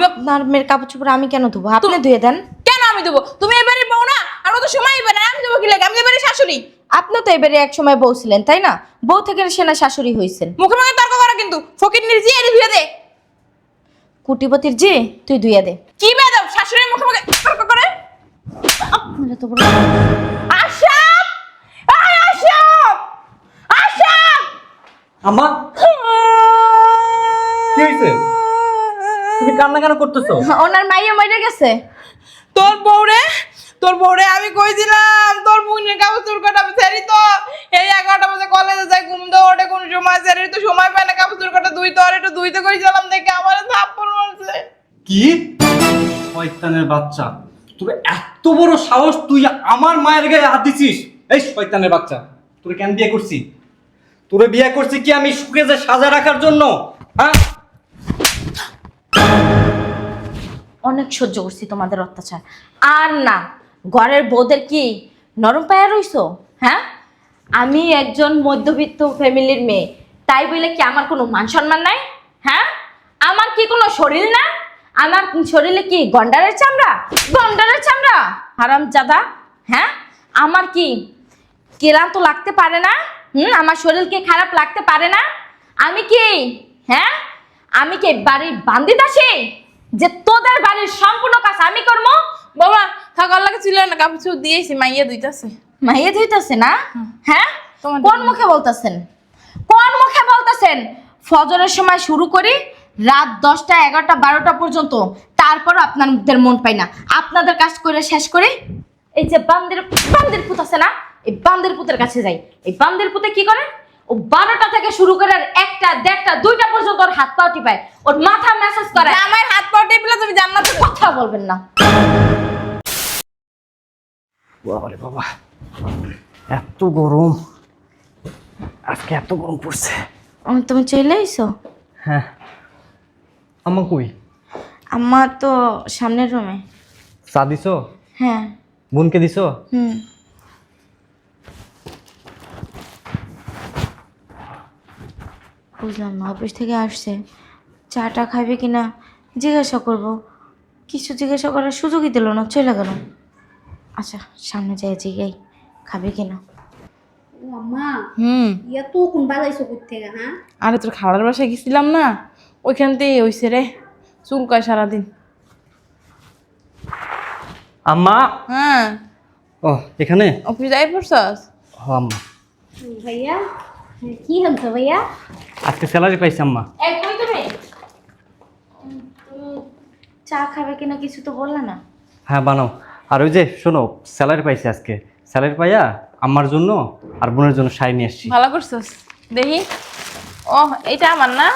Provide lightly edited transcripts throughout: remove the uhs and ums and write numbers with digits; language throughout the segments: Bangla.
আপনার মেয়ের কাপড় চোপড় আমি কেন ধোবো? আপনি ধুয়ে দেন। কেন আমি দেবো? তুমি এবারে বউ না, আর তো সময় এবারে আমি দেবো কি লাগে? আমি এবারে শাশুড়ি। আপনি তো এবারে এক সময় বউ ছিলেন, তাই না? বউ থেকে সেনা শাশুড়ি হয়েছেন। মুখে মুখে তর্ক করা কিন্তু। ফকিন্নির জি এড়ি ধুয়ে দে। কুটিপতির জি তুই ধুয়ে দে। কি বেদব শাশুড়ির মুখে মুখে তর্ক করে? আপনারা তো বড় আশাব! আয় আশাব! আশাব! আম্মা কি হয়েছে? তুমি কান্না কেন করতেছো? ওনার মাইয়া মরে গেছে। তোর বউরে আমি কইছিলাম তোর বোনের কাপড় চুল কাটাবে সেরি তো এই 11টা বাজে কলেজে যায়, ঘুম দিয়ে ওঠে কোন সময়, সেরি তো সময় পায় না কাপড় চুল কাটা। দুই তো আর একটু ধুইতে কইছিলাম দেখে আমার থাপ্পড় মারছে। কি শয়তানের বাচ্চা, তোর এত বড় সাহস তুই আমার মায়ের গায়ে হাত দিছিস? এই শয়তানের বাচ্চা, তোরে কেন বিয়ে করছি? তোরে বিয়ে করছি কি আমি সুখে যে সাজা রাখার জন্য? হ্যাঁ, অনেক সহ্য করছি তোমাদের অত্যাচার। আর না, ঘরের বউদের কি নরম পায়া রইছো? হ্যাঁ, আমি একজন মধ্যবিত্ত ফ্যামিলির মেয়ে, তাই বলে কি আমার কোনো মান সম্মান নাই? হ্যাঁ, আমার কি কোনো শরীর না? আমার শরীরে কি গন্ডারের চামড়া? গন্ডারের চামড়া হারামজাদা। হ্যাঁ, আমার কি ক্লান্ত লাগতে পারে না? আমার শরীরকে খারাপ লাগতে পারে না? আমি কি হ্যাঁ আমি কি বাড়ির বান্দি দাসী যে তোদের বাড়ির সম্পূর্ণ কাজ আমি করবো? বাবা থাক, আল্লাহকে ছিল না, কাপড় চুল দিয়েছি, মাইয়া দুইটাছে। মাইয়া ধুইতেছে না? হ্যাঁ, তোমার কোন মুখে বলতেছেন? কোন মুখে বলতেছেন? ফজরের সময় শুরু করি রাত 10টা 11টা 12টা পর্যন্ত, তারপর আপনাদের মন পাই না। আপনাদের কাজ করে শেষ করে এই যে বান্দির পুত আছে না, এই বান্দির পুতের কাছে যাই। এই বান্দির পুতে কি করে? ও 12টা থেকে শুরু করে আর 1টা 1:30 2টা পর্যন্ত ওর হাত পা টিপায়, ওর মাথা ম্যাসাজ করে। আমার হাত পা টিপলে তুমি জান্নাতে কথা বলবেন না। বাবারে বাবা, এত গরম আজকে, এত গরম পড়ছে। তুমি চলে আইছো? হ্যাঁ, আম্মা কই? আমার তো সামনের রুমে। চা দিছো? হ্যাঁ। বোনকে দিছো? বুঝলাম না, অফিস থেকে আসছে, চাটা খাবে কিনা জিজ্ঞাসা করব, কিছু জিজ্ঞাসা করার সুযোগই দিল না, চলে গেল। আচ্ছা, সামনে যাই জিগাই খাবে কিনা। ও আম্মা, হুম। ইয়া তো কোন বাজাইছো কই থেকে? হ্যাঁ, আরে তোর খালার বাসায় গেছিলাম না, ওইখান থেকে হইছে রে, চুলকায় সারাদিন। আম্মা, হ্যাঁ, ও এখানে? অফিস যাই পড়ছস? ও আম্মা, ভাইয়া কি হচ্ছে ভাইয়া? আজকে স্যালারি পাইছি আম্মা। এই কই তুমি? চা খাবে কিনা কিছু তো বললে না। হ্যাঁ বানাও। আর ওই যে শোনো, স্যালারি পাইছি আজকে, স্যালারি পাইয়া আম্মার জন্য আর বোনের জন্য শাড়ি নিয়ে আসছি। ভালো করছস। দেখি, ও এইটা আমার না,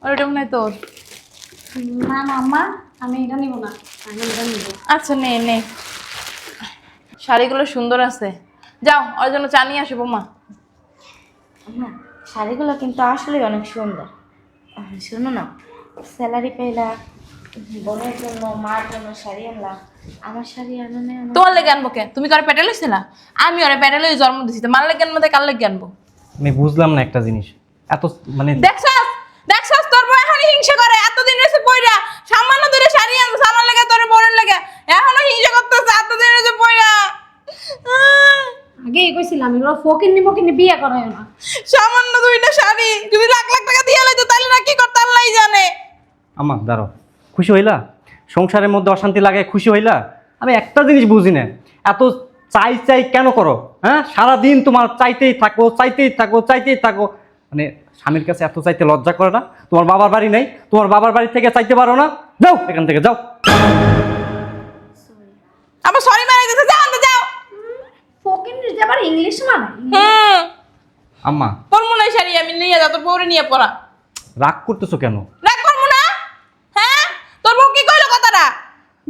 ওইটা মনে হয় তোর। না না আম্মা, আমি এটা নিব না, আমি এটা নিব। আচ্ছা নে নে, শাড়িগুলো সুন্দর আছে, যাও ওর জন্য চা নিয়ে আসো বৌমা। না, শাড়িগুলো কিন্তু আসলে অনেক সুন্দর। শোনো না, স্যালারি পাইলা, বোনের জন্য মার জন্য শাড়ি আনলা, আমার শাড়ি আনো না? তোমার লেগে আনবো কে? তুমি তো আর পেটে লইছিলা, আমি ওরে পেটে লই জন্ম দিছি, তো মার লেগে আনবো তাই কার লেগে আনবো? আমি বুঝলাম না একটা জিনিস, এত মানে দেখছস দেখছস তোর বউ এখনই হিংসা করে, এতদিন রয়েছে পয়রা, সামান্য দূরে শাড়ি আনছে আমার লেগে, তোর বোনের লেগে এখনো হিংসা করতেছে, এতদিন রয়েছে পয়রা। আগে কইছিলাম এগুলো ফকিন্নি মকিন্নি বিয়ে করায় না। সামান্য দুইটা শাড়ি যদি লাখ লাখ টাকা দিয়ে লইতো তাহলে না কি করতে আল্লাহই জানে। আমার দাঁড়াও, খুশি হইলা? সংসারের মধ্যে অশান্তি লাগে, খুশি হইলা? আমি একটা জিনিস বুঝি না, এত চাই চাই কেন করো? হ্যাঁ, সারাদিন তোমার চাইতেই থাকো চাইতেই থাকো চাইতেই থাকো, মানে স্বামীর কাছে এত চাইতে লজ্জা করে না? তোমার বাবার বাড়ি নেই, তোমার বাবার বাড়ি থেকে চাইতে পারো না? যাও এখান থেকে, যাও। আবার সরি মারাই দিতে, যাও আনতে যাও। ফকিন্নি যে আবার ইংলিশ মানে? আম্মা, তোর মনে হয় শাড়ি আমি নিয়ে যা, তোর বউরে নিয়ে পড়া। রাগ করতেছো কেন? রাগ করবো না? হ্যাঁ, তোর বউ কি কইলো কথাটা?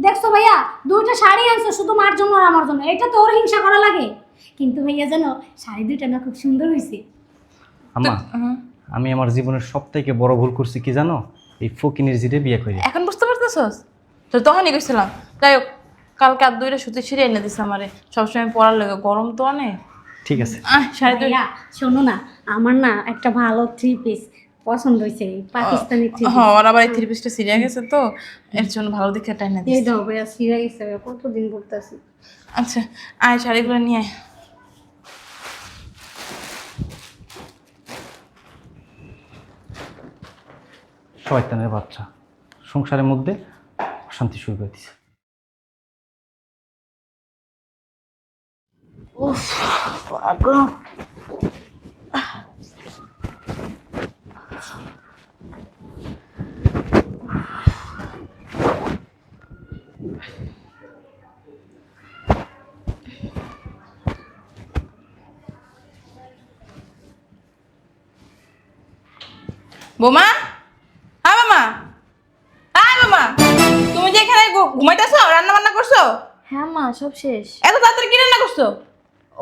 দেখছো ভাইয়া, দুইটা শাড়ি আনছো শুধু মার জন্য আর আমার জন্য, এটা তো ওর হিংসা করা লাগে। কিন্তু ভাইয়া জানো, শাড়ি দুইটা না খুব সুন্দর হয়েছে। আম্মা, আমি আমার জীবনের সবথেকে বড় ভুল করছি কি জানো? এই ফকিনের জিরে বিয়ে করে। এখন বুঝতে পারতেছস? তো তখনই কইছিলাম। যাই হোক, কালকে আর দুইটা সুতি ছিঁড়ে এনে দিছে আমারে, সবসময় পরার লাগে, গরম তো অনেক। ঠিক আছে, শাড়ি দুই ভাইয়া শোনো না, আমার না একটা ভালো থ্রি পিস পছন্দ হয়েছে পাকিস্তানি হ্যাঁ ওর আবার এই থ্রি পিসটা সিরিয়া গেছে তো এর জন্য ভালো দেখে টাইনা এই দিই। দাও ভাইয়া সিরা গেছে ভাইয়া, কতদিন পড়তেছি। আচ্ছা আয় শাড়িগুলো নিয়ে আয়। শয়তানের বাচ্চা সংসারের মধ্যে অশান্তি শুরু করে দিছে। বোমা হ্যাঁ মামা, হ্যাঁ মামা, তুমি যে এখানে ঘুমাইতেছো রান্না বান্না করছো? হ্যাঁ মা, সব শেষ। এত তাড়াতাড়ি কি রান্না করছো?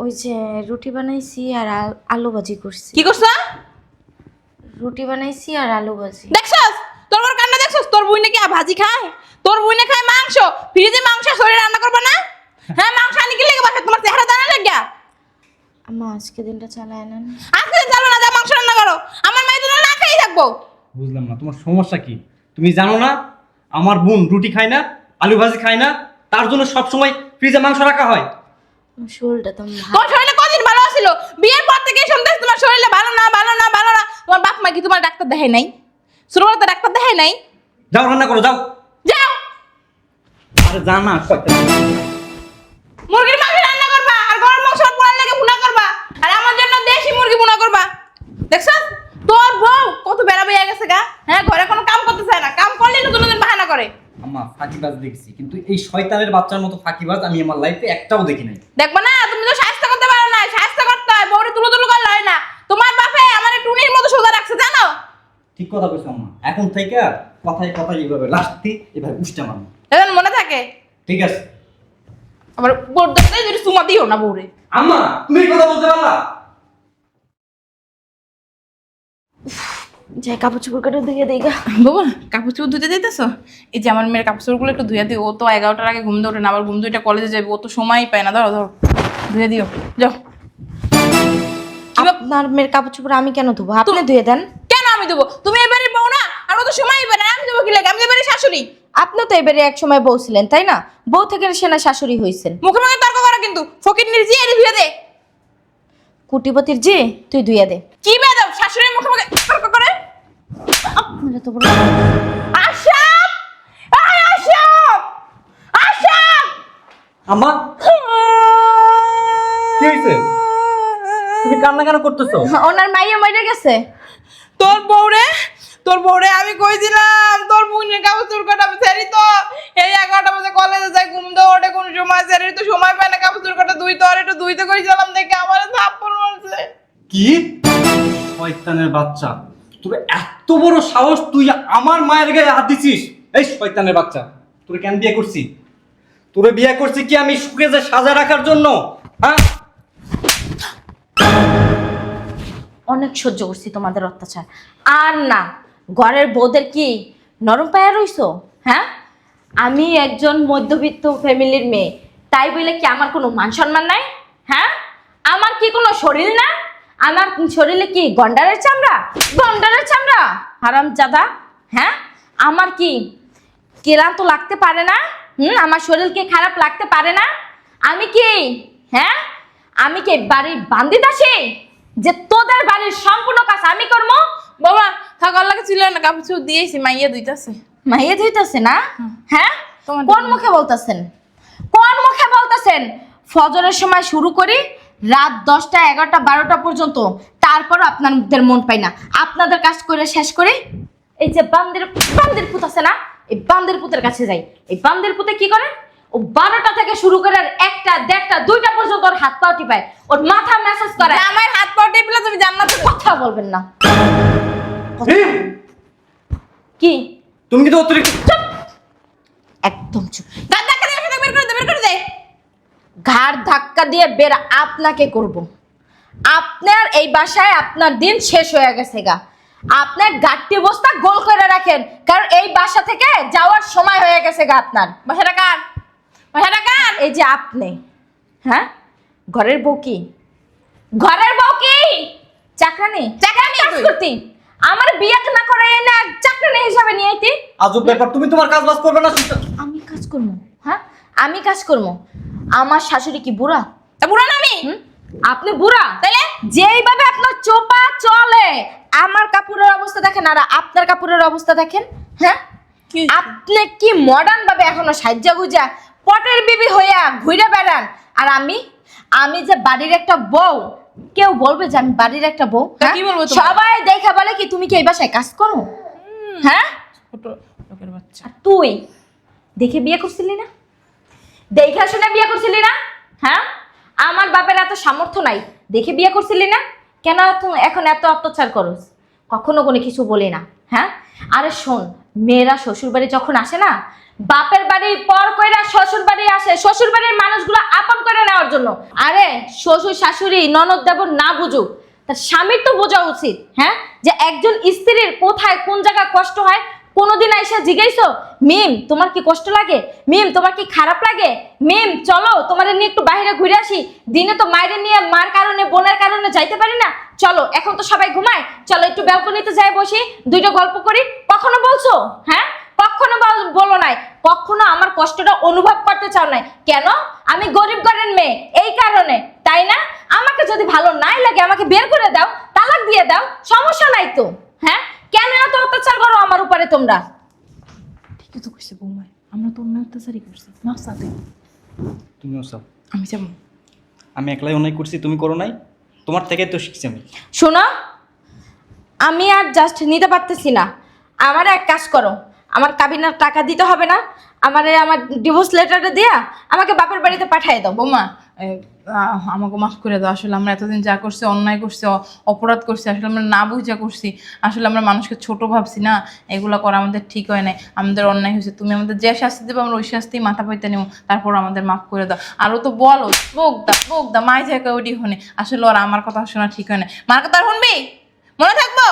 ওই যে রুটি বানাইছি আর আলু ভাজি করছি। কি করছো? রুটি বানাইছি আর আলু ভাজি। দেখছস তোর বড় কান্না দেখছস? তোর বুইনে কি ভাজি খায়? তোর বুইনে খায় মাংস। ফ্রিজে মাংস সরে রান্না করবে না? হ্যাঁ মাংস আনি কি লেগে বাসা তোমার চেহারা দানা লাগিয়া? আম্মা আজকে দিনটা চালায় নেন। আজকে চলো না, যা মাংস রান্না করো। আমার মাই তো না খেয়ে থাকবো। বুঝলাম না তোমার সমস্যা কি? তুমি জানো না আমার বোন রুটি খায় না, আলু ভাজি খায় না, তার জন্য সব সময় ফ্রিজে মাংস রাখা হয়। আমার শরীরটা তো তোমার শরীরে কদিন ভালো ছিল? বিয়ের পর থেকে শুনতেছি তোমার শরীরে ভালো না, ভালো না, ভালো না। তোমার বাপ মা কি তোমার ডাক্তার দেখায় নাই? ছোটবেলাতে ডাক্তার দেখায় নাই? যাও রান্না করো, যাও। যাও আরে যা না, শয়তান। মুরগির মাংস রান্না করবা আর গরুর মাংস পোড়ার লাগে ভুনা করবা আর আমার জন্য দেশি মুরগি ভুনা করবা। দেখছ তোর বউ কত বেড়া বেড়ে গেছে গা। হ্যাঁ ঘরে কোনো কাম করতে চায় না, কাম করলে নতুন নতুন বাহানা করে। আম্মা ফাঁকিবাজ দেখছি, কিন্তু এই শয়তানের বাচ্চার মতো ফাঁকিবাজ আমি আমার লাইফে একটাও দেখি নাই। দেখবা না, তুমি তো স্বাস্থ্য করতে পারো না, স্বাস্থ্য করতে হয়, বউরে তুলো তুলো করলে হয় না। তোমার বাপে আমার টুনির মতো সোজা রাখছে জানো? ঠিক কথা কইছো আম্মা, এখন থেকে কথায় কথায় এইভাবে লাস্তি এভাবে উষ্টা মারবো। এখন মনে থাকে। ঠিক আছে আবার বোর দেখতে যদি সুমা দিও না বউরে। আম্মা, তুমি এই কথা বলতে পারলা? যাই কাপড় চোপড় কেটে দিয়ে দেই গা। বাবা কাপড় চোপড় ধুতে যাইতেছো? এই যে আমার মেয়ের কাপড় চোপড়গুলো একটু ধুয়ে দিও। ও তো 11টার আগে ঘুম দিয়ে ওঠে না, আবার ঘুম দুইটা কলেজে যাবে, ও তো সময়ই পায় না। ধরো ধরো ধুয়ে দিও, যাও। আপনার মেয়ের কাপড় চোপড় আমি কেন ধোবো? আপনি ধুয়ে দেন। কেন আমি দেবো? তুমি এবারে বউ না, আর ও তো সময়ই পায় না, আমি দেবো কি লাগে? আমি এবারে শাশুড়ি। আপনি তো এবারে এক সময় বউ ছিলেন তাই না? বউ থেকে সেনা শাশুড়ি হয়েছেন। মুখে মুখে তর্ক করো কিন্তু। ফকির নির্জি এর ধুয়ে দে। কুটিপতির জি তুই ধুয়ে দে। কি বেদব শাশুড়ির মুখে মুখে তর্ক করে। আপনারা তো বড় আশাব, আয় আশাব, আশাব। আম্মা কি হইছে? তুমি কান্না কেন করতেছো? ওনার মাইয়া মরে গেছে। তোর বউরে আমি কইছিলাম তোর বোনের কাপড় চোপড় কাটা সেরি তো এই 11টা বাজে কলেজে যায়, ঘুম দিয়ে ওঠে কোন সময়, সেরি তো সময় পায় না কাপড় চোপড় কাটা। দুই তো আর একটু ধুইতে কইছিলাম দেখে আমার থাপ্পড় মারছে। কি শয়তানের বাচ্চা, তোর এত বড় সাহস, তুই আমার মায়ের গায়ে হাত দিছিস? এই শয়তানের বাচ্চা, তোরে কেন বিয়ে করছি? তোরে বিয়ে করছি কি আমি সুখে যে সাজা রাখার জন্য? হ্যাঁ অনেক সহ্য করছি তোমাদের অত্যাচার। আর না, ঘরের বউদের কি নরম পায়া রইছো? হ্যাঁ, আমি একজন মধ্যবিত্ত ফ্যামিলির মেয়ে, তাই বলে কি আমার কোনো মান সম্মান নাই? হ্যাঁ, আমার কি কোনো শরীর না? আমার শরীরে কি গন্ডারের চামড়া? গন্ডারের চামড়া হারামজাদা। হ্যাঁ, আমার কি ক্লান্ত লাগতে পারে না? আমার শরীরকে খারাপ লাগতে পারে না? আমি কি হ্যাঁ, আমি কি বাড়ির বান্দি দাসী যে তোদের বাড়ির সম্পূর্ণ কাজ আমি করবো? বাবা থাক, আল্লাহকে ছিল না, কাপড় চোপড় দিয়েছি, মাইয়া ধুইতাছে। মাইয়া ধুইতেছে না? হ্যাঁ, তোমার কোন মুখে বলতেছেন? কোন মুখে বলতেছেন? ফজরের সময় শুরু করি রাত 10টা 11টা 12টা পর্যন্ত, তারপর আপনাদের মন পাই না। আপনাদের কাজ করে শেষ করে এই যে বান্দির পুত আছে না, এই বান্দির পুতের কাছে যাই। এই বান্দির পুতে কি করে? ও 12টা থেকে শুরু করে আর 1টা 1:30 2টা পর্যন্ত ওর হাত পা টিপায়, ওর মাথা ম্যাসাজ করে। আমার হাত পা টিপলে তুমি জান্নাতে। কথা বলবেন না। এই, কি তুমি কিন্তু অতিরিক্ত। একদম চুপ। গাদ ধাক্কা দিয়ে বের করে দে, বের করে দে। ঘাড় ধাক্কা দিয়ে বের আপনাকে করব। আপনার এই বাসায় আপনার দিন শেষ হয়ে গেছে গা। আপনার গাঁটটি বস্তা গোল করে রাখেন, কারণ এই বাসা থেকে যাওয়ার সময় হয়ে গেছে গা আপনার। বাসাটা কার? বাসাটা কার? এই যে আপনি, হ্যাঁ, ঘরের বউ কি? ঘরের বউ কি চাকরানি? চাকরানি কাজ তুই। করতি? আমার বিয়ে না করে না চাকরি হিসাবে নিয়ে আইতি। আজব ব্যাপার, তুমি তোমার কাজ বাজ করবে না? আমি কাজ করবো? হ্যাঁ, আমি কাজ করবো? আমার শাশুড়ি কি বুড়া? তা বুড়া না আমি? আপনি বুড়া তাইলে? যেইভাবে আপনার চোপা চলে, আমার কাপড়ের অবস্থা দেখেন আর আপনার কাপড়ের অবস্থা দেখেন। হ্যাঁ, আপনি কি মডার্ন ভাবে এখনো সাজ্জা গুজা পটের বিবি হইয়া ঘুরে বেড়ান, আর আমি যে বাড়ির একটা বউ, কেউ বলবে যে আমি বাড়ির একটা বউ? তা কি বলবো তোমাকে? সবাই দেখা বলে কি তুমি কি এই বাসায় কাজ করো? হ্যাঁ, ছোট লোকের বাচ্চা। আর তুই দেখে বিয়ে করছিলি না? দেখে শুনে বিয়ে করছিলি না? হ্যাঁ, আমার বাপের এত সামর্থ্য নাই, দেখে বিয়ে করছিলি না? কেন এখন এত অত্যাচার করস? কখনো কোনো কিছু বলি না। হ্যাঁ, আরে শোন, মেয়েরা শ্বশুর বাড়ি যখন আসে না, বাপের বাড়ি পর কইরা শ্বশুর বাড়ি আসে শ্বশুর বাড়ির মানুষগুলো আপন করে নেওয়ার জন্য। আরে শ্বশুর শাশুড়ি ননদ দেবর না বুঝুক, তার স্বামীর তো বোঝা উচিত। হ্যাঁ, যে একজন স্ত্রীর কোথায় কোন জায়গায় কষ্ট হয় কোনোদিন আইসা জিজ্ঞাইছো মিম তোমার কি কষ্ট লাগে, মিম তোমার কি খারাপ লাগে, মিম চলো তোমাদের নিয়ে একটু বাইরে ঘুরে আসি, দিনে তো মায়ের নিয়ে মার কারণে বোনের কারণে যাইতে পারি না, চলো এখন তো সবাই ঘুমায়, চলো একটু ব্যালকনিতে যাই বসি, দুইটা গল্প করি? কখনো বলছো? হ্যাঁ, কখনো বলো নাই। কখনো আমার কষ্টটা অনুভব করতে চাও নাই। কেন? আমি গরিব ঘরের মেয়ে, এই কারণে, তাই না? আমাকে যদি ভালো নাই লাগে আমাকে বের করে দাও, তালাক দিয়ে দাও, সমস্যা নাই তো। হ্যাঁ, কেন এত অত্যাচার করো আমার উপরে তোমরা? ঠিকই তো কইছে বৌমা, আমরা তো অন্য অত্যাচারই করছি না সাথে। তুমিও সব, আমি যাবো। আমি একলাই অন্যায় করছি, তুমি করো নাই? তোমার থেকে তো শিখছি আমি। শোনো, আমি আর জাস্ট নিতে পারতেছি না। আমার এক কাজ করো, আমার কাবিনার টাকা দিতে হবে না, আমার ডিভোর্স লেটারটা দিয়া আমাকে বাপের বাড়িতে পাঠিয়ে দাও। বৌমা আমাকে মাফ করে দাও। আসলে আমরা এতদিন যা করছি, অন্যায় করছি, অপরাধ করছি, আসলে আমরা না বুঝা করছি। আসলে আমরা মানুষকে ছোট ভাবছি না, এগুলো করা আমাদের ঠিক হয় নাই, আমাদের অন্যায় হয়েছে। তুমি আমাদের যে শাস্তি দেবো আমরা ওই শাস্তি মাথা পাইতে নেবো, তারপর আমাদের মাফ করে দাও। আরও তো বলো বোকদা মাই জায়গা ওডি হনে, আসলে ওরা আমার কথা শোনা ঠিক হয় না। মার কথা আর শুনবি? মনে থাকবো?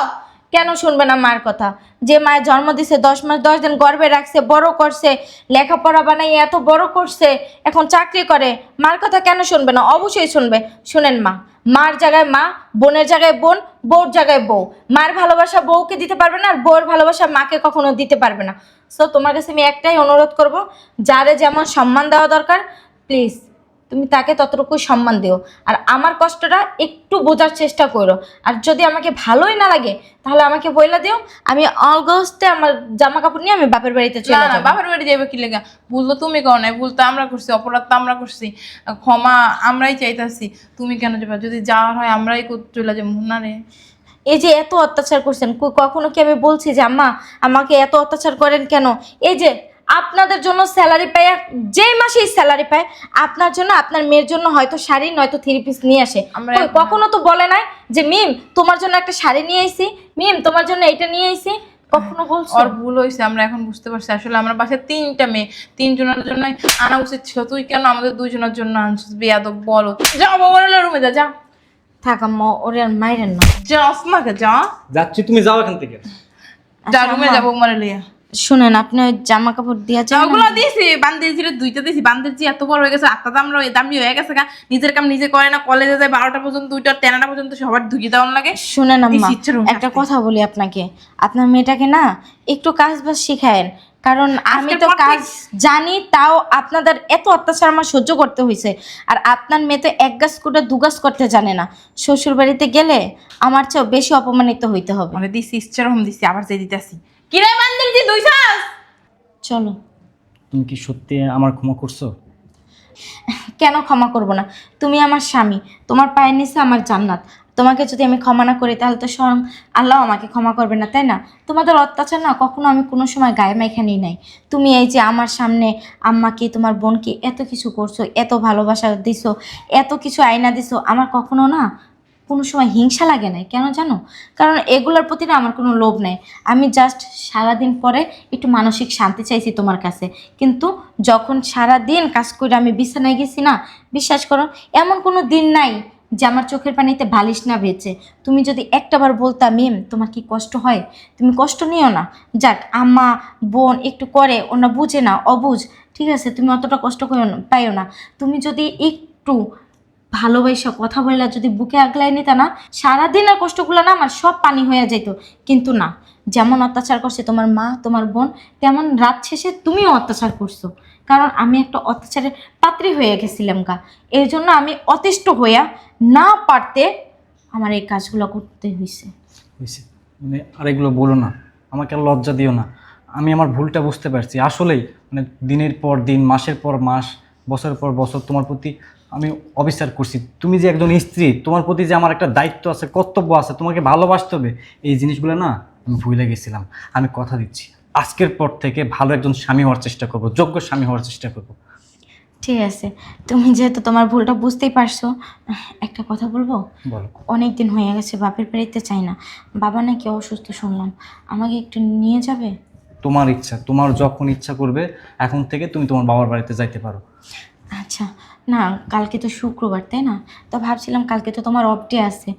কেন শুনবে না মার কথা? যে মায়ের জন্ম দিছে, 10 মাস 10 দিন গর্ভে রাখছে, বড় করছে, লেখাপড়া বানাইয়ে এত বড় করছে, এখন চাকরি করে, মার কথা কেন শুনবে না? অবশ্যই শুনবে। শুনেন মা, মার জায়গায় মা, বোনের জায়গায় বোন, বউর জায়গায় বউ। মার ভালোবাসা বউকে দিতে পারবে না, আর বউয়ের ভালোবাসা মাকে কখনো দিতে পারবে না। সো তোমার কাছে আমি একটাই অনুরোধ করব, যারে যেমন সম্মান দেওয়া দরকার প্লিজ তুমি তাকে ততটুকু সম্মান দিও, আর আমার কষ্টটা একটু বোঝার চেষ্টা করো। আর যদি আমাকে ভালোই না লাগে তাহলে আমাকে বইলা দিও, আমি অগস্টে আমার জামা কাপড় নিয়ে আমি বাপের বাড়িতে না চলে না, যাব। বাপের বাড়ি যাবে কি লেগা? ভুল তো তুমি করো নাই, ভুল তো আমরা করছি, অপরাধ তো আমরা করছি, ক্ষমা আমরাই চাইতাছি। তুমি কেন যাবে? যদি যাওয়ার হয় আমরাই চলে যাবো না রে। এই যে এত অত্যাচার করছেন, কখনো কি আমি বলছি যে আম্মা আমাকে এত অত্যাচার করেন কেন? এই যে আপনাদের জন্য স্যালারি পায়, যেই মাসেই স্যালারি পায় আপনার জন্য আপনার মেয়ের জন্য হয়তো শাড়ি নয়তো 3 পিস নিয়ে আসে। আমরা কই কখনো তো বলে নাই যে মিম তোমার জন্য একটা শাড়ি নিয়ে আইছি, মিম তোমার জন্য এটা নিয়ে আইছি? কখনো বলছো? ওর ভুল হয়েছে, আমরা এখন বুঝতে পারছি। আসলে আমরা বাসায় 3টা মেয়ে, 3জনের জন্যই আনা উচিত ছিল। তুই কেন আমাদের 2জনের জন্য আনছিস? বেয়াদব বলো। যাও বাবার রুমে যা। থাক আম্মা, ওরে আর মাইরেন না। যা আসমাকে যা যাচ্ছি, তুমি যাও এখান থেকে। যা রুমে যাবো মারে লিয়া। শুনেন, আপনি ওই জামা কাপড় দিয়া যান। ওগুলো দিয়েছি, বান্দির 2টা দিয়েছি। বান্দির এত বড় হয়ে গেছে, আত্মা দাম দামি হয়ে গেছে গা। নিজের কাম নিজে করে না, কলেজে যায় 12টা পর্যন্ত, 2টা 13টা পর্যন্ত সবার ধুয়ে দেওয়ার লাগে। শুনেন আম্মা, দিছি, ইচ্ছে রুমে একটা থাকতে। কথা বলি আপনাকে, আপনার মেয়েটাকে না একটু কাজ বাজ শিখায়েন, কারণ আমি আজকের তো পর কাজ জানি, তাও আপনাদের এত অত্যাচার আমার সহ্য করতে হয়েছে। আর আপনার মেয়ে তো 1 গাছ করে 2 গাছ করতে জানে না, শ্বশুর বাড়িতে গেলে আমার চেয়েও বেশি অপমানিত হইতে হবে। মানে দিছি, ইচ্ছে রকম দিছি, আবার যে দিতে আসি। কিরে বান্দির জি 2 শ্বাস? চলো। তুমি কি সত্যি আমার ক্ষমা করছো? কেন ক্ষমা করব না? তুমি আমার স্বামী, তোমার পায়ের নিচে আমার জান্নাত। তোমাকে যদি আমি ক্ষমা না করি তাহলে তো স্বয়ং আল্লাহ আমাকে ক্ষমা করবে না, তাই না? তোমাদের অত্যাচার না কখনো আমি কোনো সময় গায়ে মাইখা নিই নাই। তুমি এই যে আমার সামনে আম্মাকে তোমার বোনকে এত কিছু করছো, এত ভালোবাসা দিছো, এত কিছু আয়না দিছো, আমার কখনো না কোনো সময় হিংসা লাগে নাই। কেন জানো? কারণ এগুলোর প্রতি না আমার কোনো লোভ নেই। আমি জাস্ট সারাদিন পরে একটু মানসিক শান্তি চাইছি তোমার কাছে। কিন্তু যখন সারাদিন কাজ করে আমি বিছানায় গেছি না, বিশ্বাস করো এমন কোনো দিন নাই যে আমার চোখের পানিতে বালিশ না ভেজে। তুমি যদি একটাবার বলতা মিম তোমার কি কষ্ট হয়, তুমি কষ্ট নিও না, যাক আম্মা বোন একটু করে, ওনা বুঝে না, অবুঝ, ঠিক আছে, তুমি অতটা কষ্ট পাইও না। তুমি যদি একটু ভালোবাসা কথা বললে যদি বুকে আগলাই নিতে না, সারাদিন আর কষ্টগুলো না আমার সব পানি হয়ে যেত। কিন্তু না, যেমন অত্যাচার করছে তোমার মা তোমার বোন, তেমন রাত শেষে তুমিও অত্যাচার করছো। কারণ আমি একটা অত্যাচারের পাত্রী হয়ে গেছিলাম গা, এর জন্য আমি অতিষ্ঠ হইয়া না পারতে আমার এই কাজগুলো করতে হয়েছে। হয়েছে, মানে আর এগুলো বলো না, আমাকে আর লজ্জা দিও না। আমি আমার ভুলটা বুঝতে পারছি। আসলেই মানে দিনের পর দিন, মাসের পর মাস, বছরের পর বছর তোমার প্রতি আমি অবিচার করছি। তুমি যে একজন স্ত্রী, তোমার প্রতি যে আমার একটা দায়িত্ব আছে, কর্তব্য আছে, তোমাকে ভালোবাসতে হবে, এই জিনিসগুলো না আমি ভুলে গেছিলাম। আমি কথা দিচ্ছি, আজকের পর থেকে ভালো একজন স্বামী হওয়ার চেষ্টা করব, যোগ্য স্বামী হওয়ার চেষ্টা করব। ঠিক আছে, তুমি যেহেতু তোমার ভুলটা বুঝতেই পারছো, একটা কথা বলবো? বলো। অনেক দিন হয়ে গেছে বাপের বাড়িতে চাই না, বাবা নাকি অসুস্থ শুনলাম, আমাকে একটু নিয়ে যাবে? তোমার ইচ্ছা, তোমার যখন ইচ্ছা করবে এখন থেকে তুমি তোমার বাবার বাড়িতে যাইতে পারো। আচ্ছা, না কালকে তো শুক্রবার তাই না, তো ভাবছিলাম কালকে তো তোমার অফ ডে আছে,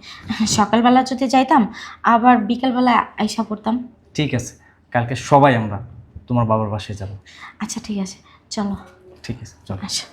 সকালবেলা যদি যাইতাম আবার বিকালবেলা আইসা পড়তাম। ঠিক আছে, কালকে সবাই আমরা তোমার বাবার বাসায় যাব। আচ্ছা ঠিক আছে, চলো। ঠিক আছে, চলো। আচ্ছা।